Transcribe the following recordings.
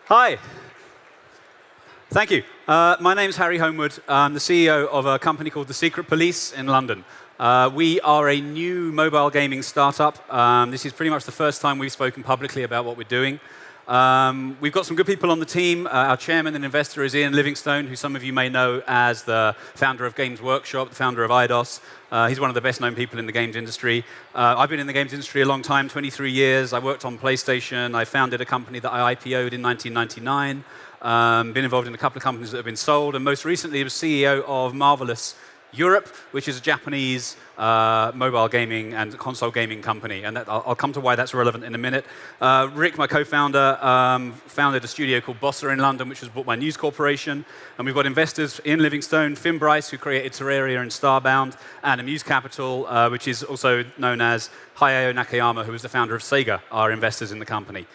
Hi. Thank you. My name's Harry Homewood. I'm the CEO of a company called The Secret Police in London. We are a new mobile gaming startup. This is pretty much the first time we've spoken publicly about what we're doing. We've got some good people on the team. Our chairman and investor is Ian Livingstone, who some of you may know as the founder of Games Workshop, the founder of Eidos. He's one of the best-known people in the games industry. I've been in the games industry a long time, 23 years. I worked on PlayStation. I founded a company that I IPO'd in 1999. Been involved in a couple of companies that have been sold, and most recently was CEO of Marvelous Europe, which is a Japanese mobile gaming and console gaming company, and I'll come to why that's relevant in a minute. Rick, my co-founder, founded a studio called Bossa in London, which was bought by News Corporation, and we've got investors Ian Livingstone, Finn Bryce, who created Terraria and Starbound, and Amuse Capital, which is also known as Hayao Nakayama, who was the founder of Sega, are investors in the company.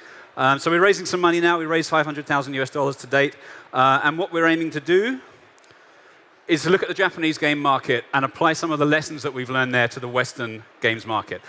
So we're raising some money now. We raised $500,000 to date, and what we're aiming to do is to look at the Japanese game market and apply some of the lessons that we've learned there to the Western games market.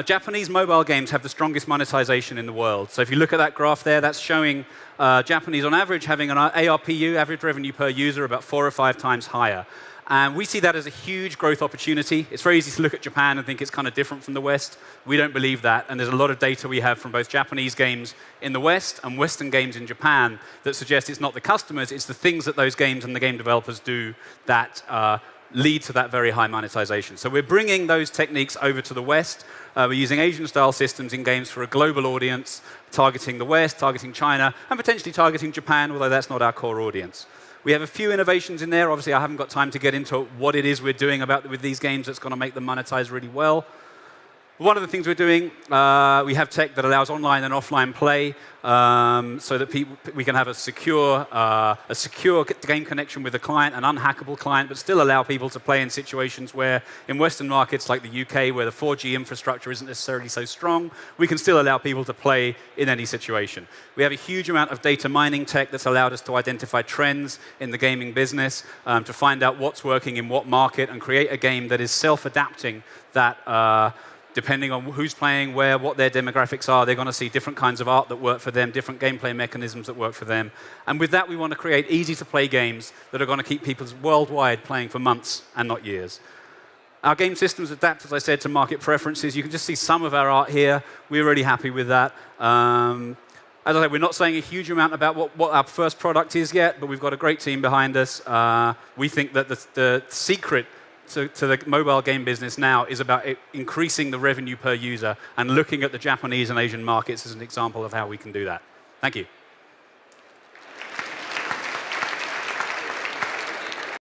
Japanese mobile games have the strongest monetization in the world. So if you look at that graph there, that's showing Japanese, on average, having an ARPU, average revenue per user, about 4 or 5 times higher. And we see that as a huge growth opportunity. It's very easy to look at Japan and think it's kind of different from the West. We don't believe that, and there's a lot of data we have from both Japanese games in the West and Western games in Japan that suggest it's not the customers, it's the things that those games and the game developers do that lead to that very high monetization. So we're bringing those techniques over to the West. We're using Asian-style systems in games for a global audience, targeting the West, targeting China, and potentially targeting Japan, although that's not our core audience. We have a few innovations in there. Obviously, I haven't got time to get into what it is we're doing with these games that's going to make them monetize really well. One of the things we're doing, we have tech that allows online and offline play so that we can have a secure game connection with the client, an unhackable client, but still allow people to play in situations where, in Western markets like the UK, where the 4G infrastructure isn't necessarily so strong, we can still allow people to play in any situation. We have a huge amount of data mining tech that's allowed us to identify trends in the gaming business, to find out what's working in what market, and create a game that is self-adapting that depending on who's playing, where, what their demographics are, they're going to see different kinds of art that work for them, different gameplay mechanisms that work for them. And with that, we want to create easy-to-play games that are going to keep people worldwide playing for months and not years. Our game systems adapt, as I said, to market preferences. You can just see some of our art here. We're really happy with that. As I said, we're not saying a huge amount about what our first product is yet, but we've got a great team behind us. We think that the secret to the mobile game business now is about increasing the revenue per user and looking at the Japanese and Asian markets as an example of how we can do that. Thank you.